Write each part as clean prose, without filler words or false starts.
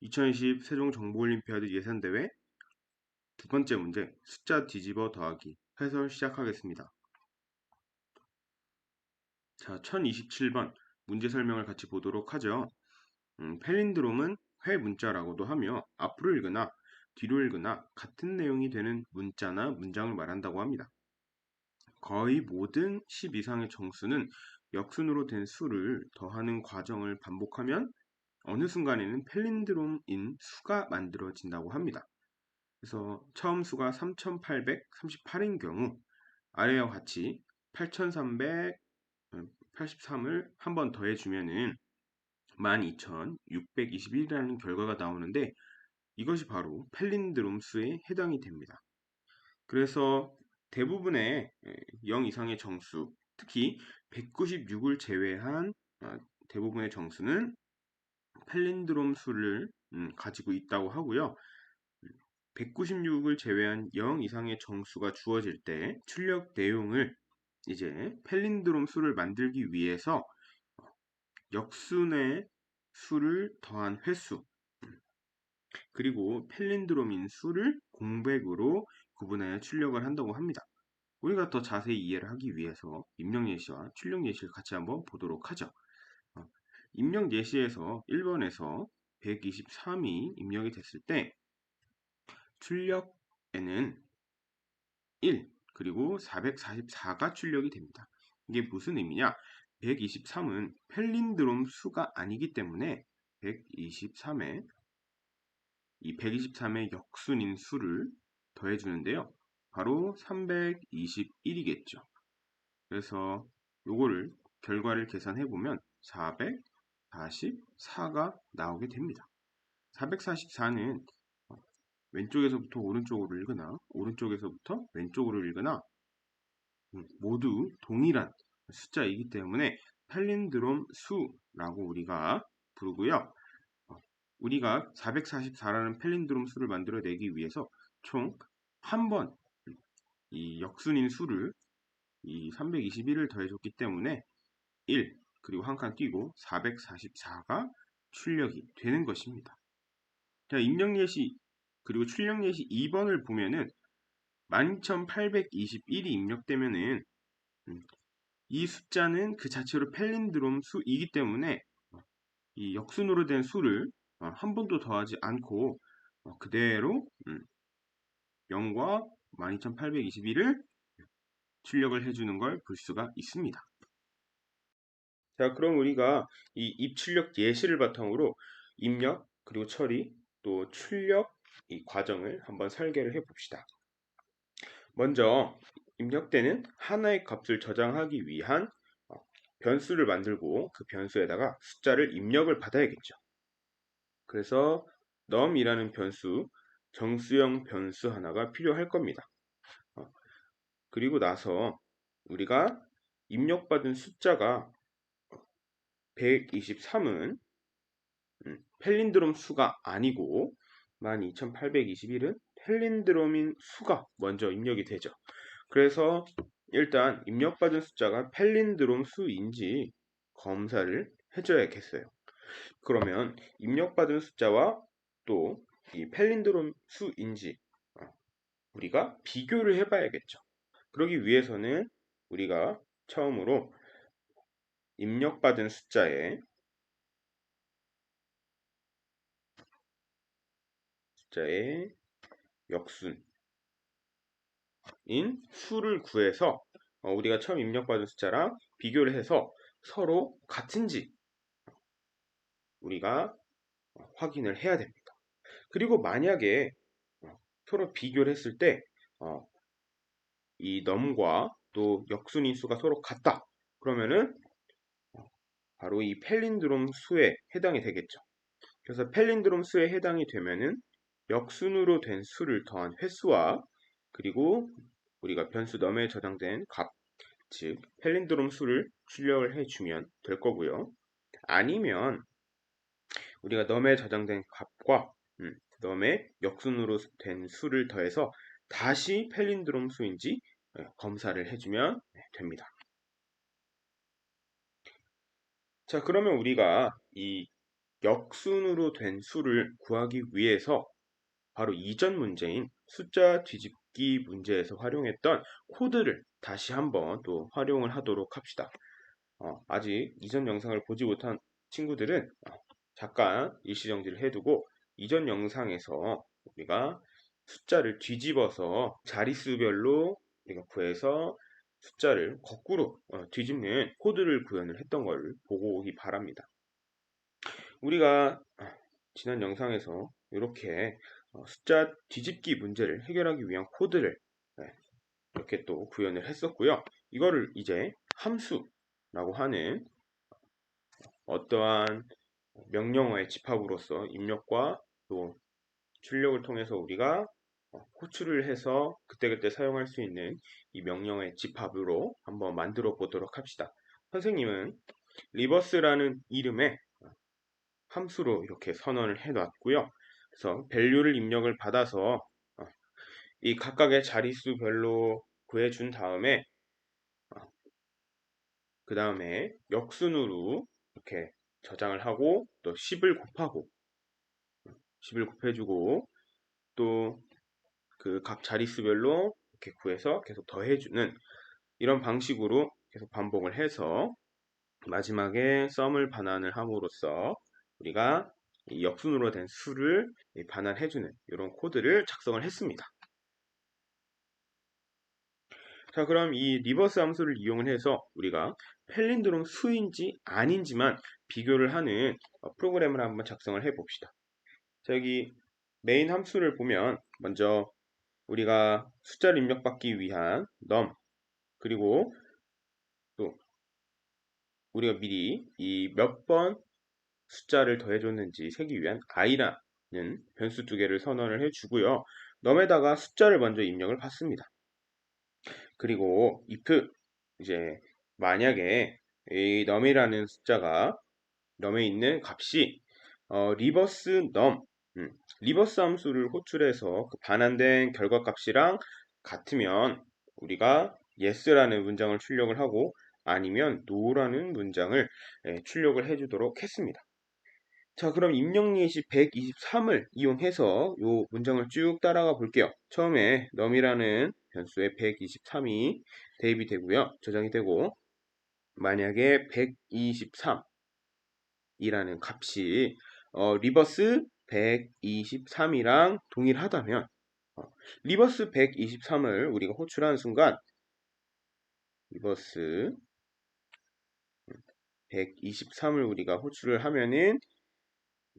2020 세종정보올림피아드 예선대회 두 번째 문제, 숫자 뒤집어 더하기 해설 시작하겠습니다. 자, 1027번 문제 설명을 같이 보도록 하죠. 팔린드롬은 회 문자라고도 하며 앞으로 읽으나 뒤로 읽으나 같은 내용이 되는 문자나 문장을 말한다고 합니다. 거의 모든 10 이상의 정수는 역순으로 된 수를 더하는 과정을 반복하면 어느 순간에는 팔린드롬인 수가 만들어진다고 합니다. 그래서 처음 수가 3838인 경우 아래와 같이 8383을 한 번 더해주면은 12621이라는 결과가 나오는데 이것이 바로 팔린드롬 수에 해당이 됩니다. 그래서 대부분의 0 이상의 정수, 특히 196을 제외한 대부분의 정수는 팔린드롬 수를 가지고 있다고 하고요. 196을 제외한 0 이상의 정수가 주어질 때 출력 내용을 이제 팔린드롬 수를 만들기 위해서 역순의 수를 더한 횟수 그리고 팔린드롬인 수를 공백으로 구분하여 출력을 한다고 합니다. 우리가 더 자세히 이해를 하기 위해서 입력 예시와 출력 예시를 같이 한번 보도록 하죠. 입력 예시에서 1번에서 123이 입력이 됐을 때 출력에는 1 그리고 444가 출력이 됩니다. 이게 무슨 의미냐? 123은 팔린드롬 수가 아니기 때문에 123에 이 123의 역순인 수를 더해주는데요. 바로 321이겠죠. 그래서 요거를 결과를 계산해보면 444가 나오게 됩니다. 444는 왼쪽에서부터 오른쪽으로 읽거나 오른쪽에서부터 왼쪽으로 읽거나 모두 동일한 숫자이기 때문에 팔린드롬 수라고 우리가 부르고요. 우리가 444라는 팔린드롬 수를 만들어내기 위해서 총 한 번 이 역순인 수를 이 321을 더해줬기 때문에 1 그리고 한 칸 띄고 444가 출력이 되는 것입니다. 자, 입력 예시 그리고 출력 예시 2번을 보면은 12821이 입력되면은 이 숫자는 그 자체로 팔린드롬 수이기 때문에 이 역순으로 된 수를 한 번도 더하지 않고 그대로 0과 12821을 출력을 해주는 걸 볼 수가 있습니다. 자, 그럼 우리가 이 입출력 예시를 바탕으로 입력 그리고 처리 또 출력 이 과정을 한번 설계를 해 봅시다. 먼저 입력되는 하나의 값을 저장하기 위한 변수를 만들고 그 변수에다가 숫자를 입력을 받아야겠죠. 그래서 num이라는 변수, 정수형 변수 하나가 필요할 겁니다. 그리고 나서 우리가 입력받은 숫자가 123은 팔린드롬 수가 아니고 12821은 팔린드롬인 수가 먼저 입력이 되죠. 그래서 일단 입력받은 숫자가 팔린드롬 수인지 검사를 해줘야겠어요. 그러면 입력받은 숫자와 또 이 팔린드롬 수인지 우리가 비교를 해봐야겠죠. 그러기 위해서는 우리가 처음으로 입력받은 숫자의 역순인 수를 구해서 우리가 처음 입력받은 숫자랑 비교를 해서 서로 같은지 우리가 확인을 해야 됩니다. 그리고 만약에 서로 비교를 했을 때 이 num과 또 역순인 수가 서로 같다. 그러면은 바로 이 팔린드롬 수에 해당이 되겠죠. 그래서 팔린드롬 수에 해당이 되면은 역순으로 된 수를 더한 횟수와 그리고 우리가 변수 num에 저장된 값, 즉 팔린드롬 수를 출력을 해주면 될 거고요. 아니면 우리가 num에 저장된 값과 num에 역순으로 된 수를 더해서 다시 팔린드롬 수인지 검사를 해주면 됩니다. 자, 그러면 우리가 이 역순으로 된 수를 구하기 위해서 바로 이전 문제인 숫자 뒤집기 문제에서 활용했던 코드를 다시 한번 또 활용을 하도록 합시다. 아직 이전 영상을 보지 못한 친구들은 잠깐 일시정지를 해두고 이전 영상에서 우리가 숫자를 뒤집어서 자릿수별로 우리가 구해서 숫자를 거꾸로 뒤집는 코드를 구현을 했던 걸 보고 오기 바랍니다. 우리가 지난 영상에서 이렇게 숫자 뒤집기 문제를 해결하기 위한 코드를 이렇게 또 구현을 했었고요. 이거를 이제 함수라고 하는 어떠한 명령어의 집합으로서 입력과 또 출력을 통해서 우리가 호출을 해서 그때그때 사용할 수 있는 이 명령어의 집합으로 한번 만들어 보도록 합시다. 선생님은 리버스라는 이름의 함수로 이렇게 선언을 해 놨고요. 그래서 value를 입력을 받아서 이 각각의 자릿수별로 구해준 다음에 그 다음에 역순으로 이렇게 저장을 하고 또 10을 곱하고 10을 곱해주고 또 그 각 자릿수별로 이렇게 구해서 계속 더해주는 이런 방식으로 계속 반복을 해서 마지막에 썸을 반환을 함으로써 우리가 이 역순으로 된 수를 반환해주는 이런 코드를 작성을 했습니다. 자, 그럼 이 리버스 함수를 이용을 해서 우리가 펠린드롬 수인지 아닌지만 비교를 하는 프로그램을 한번 작성을 해 봅시다. 자, 여기 메인 함수를 보면 먼저 우리가 숫자를 입력받기 위한 num 그리고 또 우리가 미리 이 몇 번 숫자를 더해줬는지 세기 위한 i라는 변수 두 개를 선언을 해주고요. num에다가 숫자를 먼저 입력을 받습니다. 그리고 if 이제 만약에 이 num이라는 숫자가 num에 있는 값이 리버스 num 리버스 함수를 호출해서 그 반환된 결과값이랑 같으면 우리가 yes라는 문장을 출력을 하고 아니면 no라는 문장을 출력을 해주도록 했습니다. 자, 그럼 입력 예시 123을 이용해서 이 문장을 쭉 따라가 볼게요. 처음에 num이라는 변수에 123이 대입이 되고요. 저장이 되고 만약에 123이라는 값이 리버스 123이랑 동일하다면 리버스 123을 우리가 호출하는 순간 리버스 123을 우리가 호출을 하면은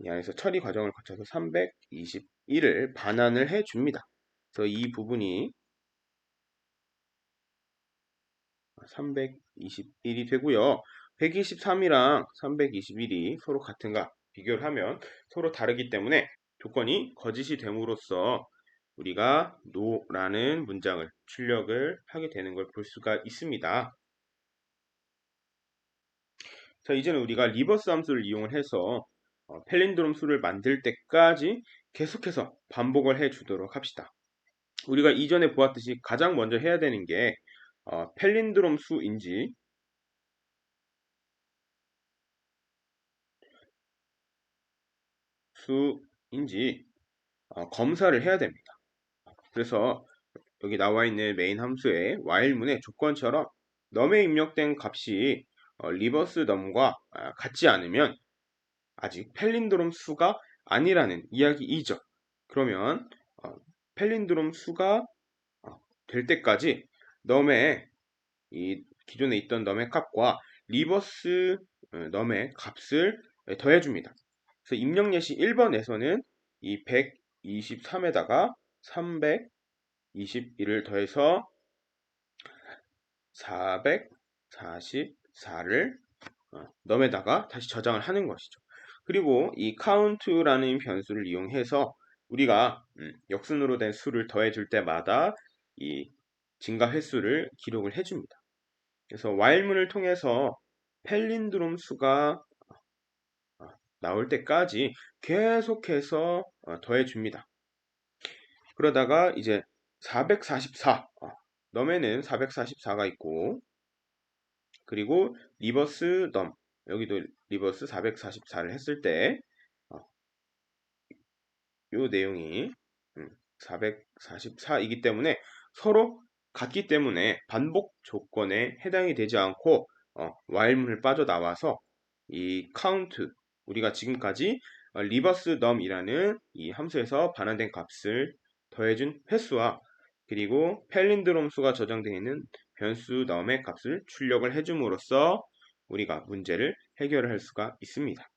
이 안에서 처리 과정을 거쳐서 321을 반환을 해 줍니다. 그래서 이 부분이 321이 되고요. 123이랑 321이 서로 같은가 비교를 하면 서로 다르기 때문에 조건이 거짓이 됨으로써 우리가 no라는 문장을 출력을 하게 되는 걸 볼 수가 있습니다. 자, 이제는 우리가 리버스 함수를 이용을 해서 펠린드롬 수를 만들 때까지 계속해서 반복을 해 주도록 합시다. 우리가 이전에 보았듯이 가장 먼저 해야 되는 게 펠린드롬 수인지 검사를 해야 됩니다. 그래서 여기 나와 있는 메인 함수의 while문의 조건처럼 num에 입력된 값이 리버스 num과 같지 않으면 아직 펠린드롬 수가 아니라는 이야기이죠. 그러면 펠린드롬 수가 될 때까지 num의 이 기존에 있던 num의 값과 리버스 num의 값을 더해줍니다. 그래서 입력 예시 1번에서는 이 123에다가 321을 더해서 444를 num에다가 다시 저장을 하는 것이죠. 그리고 이 count라는 변수를 이용해서 우리가 역순으로 된 수를 더해줄 때마다 이 증가 횟수를 기록을 해줍니다. 그래서 while문을 통해서 펠린드롬 수가 나올 때까지 계속해서 더해줍니다. 그러다가 이제 444 num에는 444가 있고 그리고 리버스 num 여기도 리버스 444를 했을 때 요 내용이 444이기 때문에 서로 같기 때문에 반복 조건에 해당이 되지 않고 while문을 빠져나와서 이 count 우리가 지금까지 reverse num이라는 이 함수에서 반환된 값을 더해준 횟수와 그리고 팔린드롬 수가 저장되어 있는 변수 num의 값을 출력을 해줌으로써 우리가 문제를 해결할 수가 있습니다.